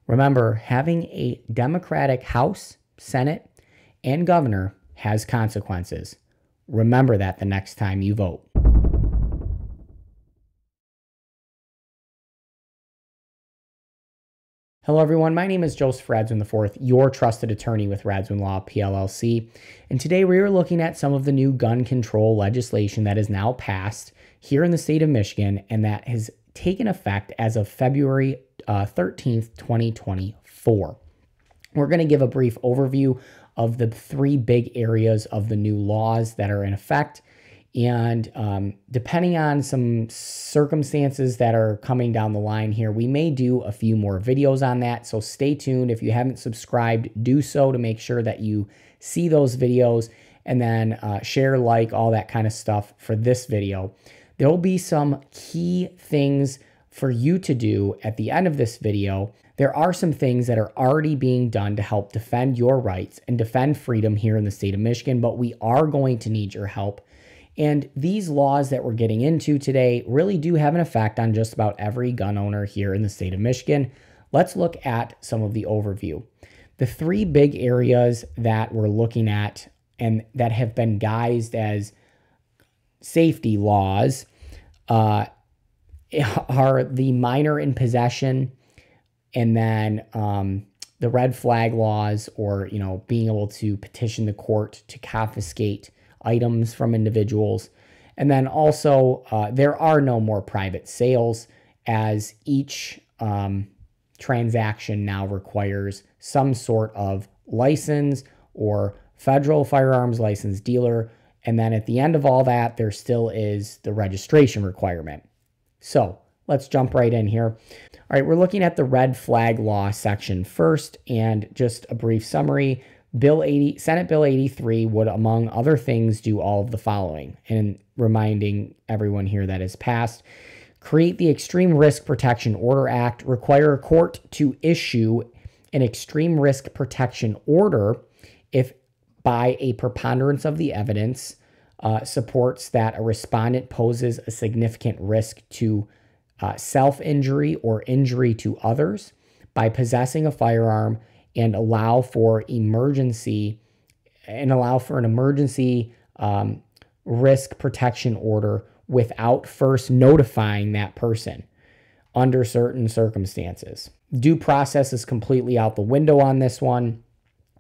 Remember, having a Democratic House, Senate, and governor has consequences. Remember that the next time you vote. Hello, everyone. My name is Joseph Radzwin IV, your trusted attorney with Radzwin Law PLLC. And today we are looking at some of the new gun control legislation that is now passed here in the state of Michigan and that has taken effect as of February 13th, 2024. We're going to give a brief overview of the three big areas of the new laws that are in effect. And depending on some circumstances that are coming down the line here, we may do a few more videos on that. So stay tuned. If you haven't subscribed, do so to make sure that you see those videos, and then share, like, all that kind of stuff for this video. There will be some key things for you to do at the end of this video. There are some things that are already being done to help defend your rights and defend freedom here in the state of Michigan, but we are going to need your help. And these laws that we're getting into today really do have an effect on just about every gun owner here in the state of Michigan. Let's look at some of the overview. The three big areas that we're looking at and that have been guised as safety laws are the minor in possession, and then the red flag laws, or, being able to petition the court to confiscate items from individuals. And then also there are no more private sales, as each transaction now requires some sort of license or federal firearms license dealer. And then at the end of all that, there still is the registration requirement. So let's jump right in here. All right, we're looking at the red flag law section first, and just a brief summary. Senate Bill 83 would, among other things, do all of the following, and reminding everyone here that is passed: create the Extreme Risk Protection Order Act, require a court to issue an extreme risk protection order if, by a preponderance of the evidence, supports that a respondent poses a significant risk to self-injury or injury to others by possessing a firearm, and allow for an emergency risk protection order without first notifying that person under certain circumstances. Due process is completely out the window on this one.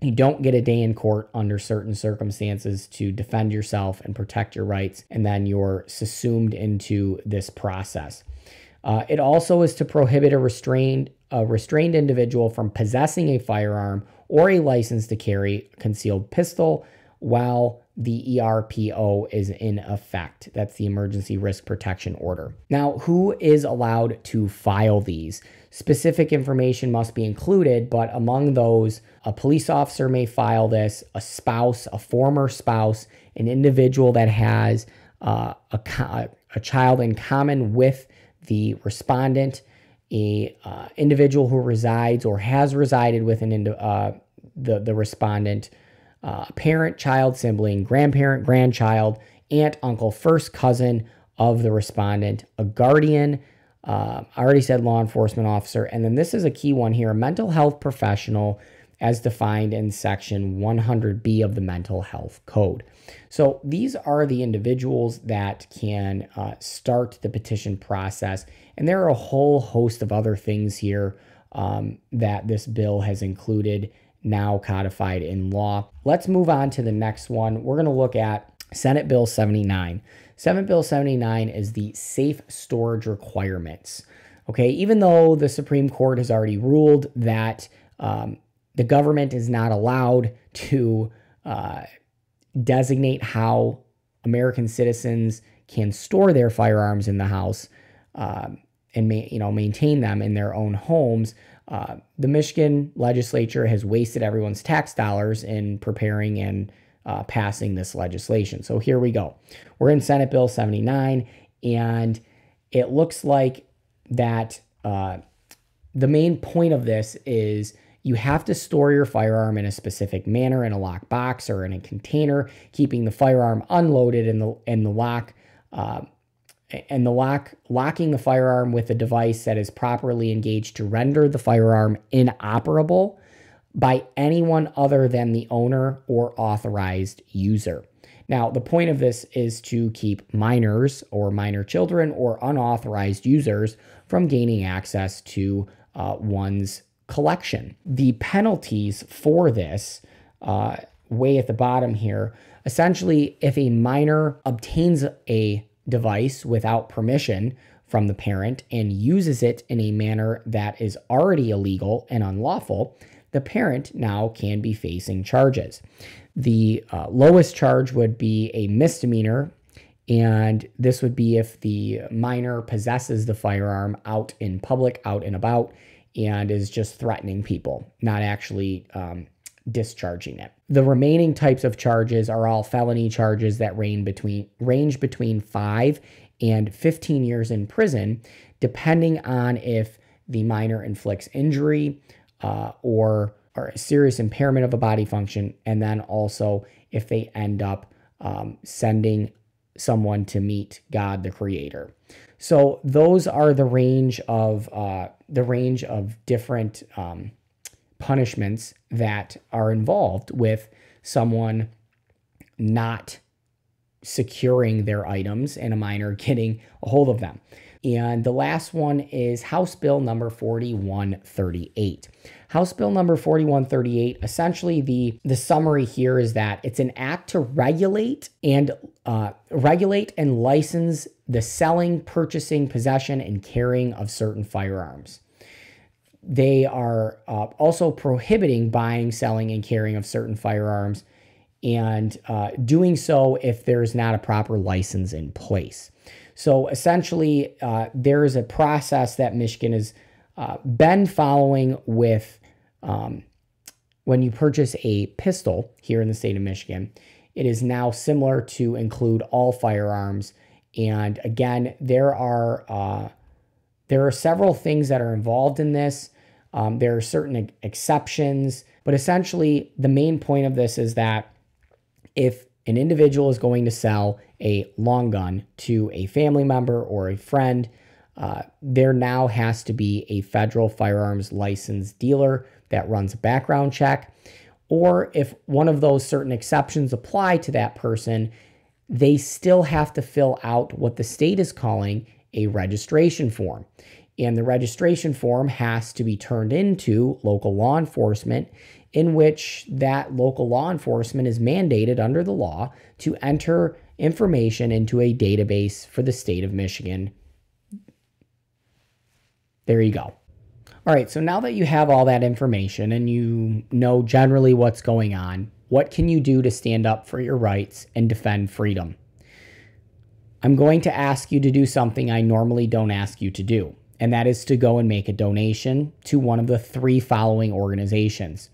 You don't get a day in court under certain circumstances to defend yourself and protect your rights, and then you're subsumed into this process. It also is to prohibit a restrained individual from possessing a firearm or a license to carry a concealed pistol while the ERPO is in effect. That's the Emergency Risk Protection Order. Now, who is allowed to file these? Specific information must be included, but among those, a police officer may file this, a spouse, a former spouse, an individual that has a child in common with the respondent, a individual who resides or has resided with the respondent, parent, child, sibling, grandparent, grandchild, aunt, uncle, first cousin of the respondent, a guardian, I already said law enforcement officer, and then this is a key one here, a mental health professional as defined in Section 100B of the Mental Health Code. So these are the individuals that can start the petition process, and there are a whole host of other things here that this bill has included, now codified in law. Let's move on to the next one. We're going to look at Senate Bill 79. Senate Bill 79 is the safe storage requirements. Okay, even though the Supreme Court has already ruled that the government is not allowed to designate how American citizens can store their firearms in the house and maintain them in their own homes, the Michigan legislature has wasted everyone's tax dollars in preparing and passing this legislation. So here we go. We're in Senate Bill 79, and it looks like that the main point of this is you have to store your firearm in a specific manner in a locked box or in a container, keeping the firearm unloaded in the lock and the locking the firearm with a device that is properly engaged to render the firearm inoperable by anyone other than the owner or authorized user. Now, the point of this is to keep minors or minor children or unauthorized users from gaining access to one's collection. The penalties for this, way at the bottom here, essentially, if a minor obtains a device without permission from the parent and uses it in a manner that is already illegal and unlawful, the parent now can be facing charges. The lowest charge would be a misdemeanor, and this would be if the minor possesses the firearm out in public, out and about, and is just threatening people, not actually discharging it. The remaining types of charges are all felony charges that range between 5 and 15 years in prison, depending on if the minor inflicts injury or a serious impairment of a body function, and then also if they end up sending someone to meet God the Creator. So those are the range of different punishments that are involved with someone not securing their items and a minor getting a hold of them. And the last one is House Bill number 4138. House Bill number 4138, essentially the summary here is that it's an act to regulate and license the selling, purchasing, possession, and carrying of certain firearms. They are also prohibiting buying, selling, and carrying of certain firearms, and doing so if there's not a proper license in place. So essentially, there is a process that Michigan has been following with when you purchase a pistol here in the state of Michigan. It is now similar to include all firearms. And again, there are several things that are involved in this. There are certain exceptions, but essentially the main point of this is that if an individual is going to sell a long gun to a family member or a friend, there now has to be a federal firearms licensed dealer that runs a background check. Or if one of those certain exceptions apply to that person, they still have to fill out what the state is calling a registration form. And the registration form has to be turned into local law enforcement, in which that local law enforcement is mandated under the law to enter information into a database for the state of Michigan. There you go. All right, so now that you have all that information and you know generally what's going on, what can you do to stand up for your rights and defend freedom? I'm going to ask you to do something I normally don't ask you to do, and that is to go and make a donation to one of the 3 following organizations: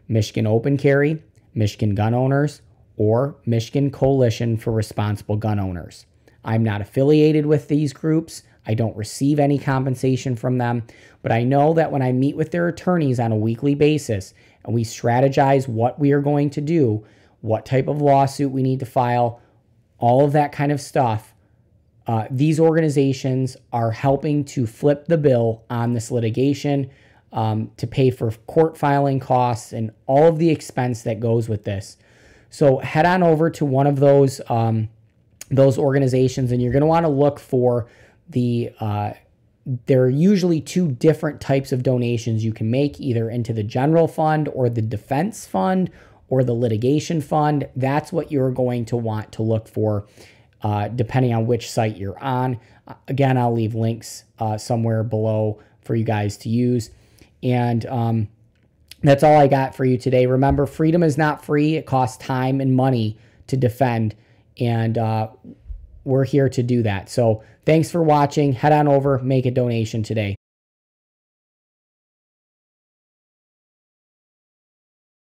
Michigan Open Carry, Michigan Gun Owners, or Michigan Coalition for Responsible Gun Owners. I'm not affiliated with these groups. I don't receive any compensation from them, but I know that when I meet with their attorneys on a weekly basis and we strategize what we are going to do, what type of lawsuit we need to file, all of that kind of stuff, these organizations are helping to flip the bill on this litigation, to pay for court filing costs and all of the expense that goes with this. So head on over to one of those organizations, and you're going to want to look for there are usually 2 different types of donations you can make, either into the general fund or the defense fund or the litigation fund. That's what you're going to want to look for, depending on which site you're on. Again, I'll leave links somewhere below for you guys to use. And that's all I got for you today. Remember, freedom is not free. It costs time and money to defend, and we're here to do that. So thanks for watching. Head on over, make a donation today.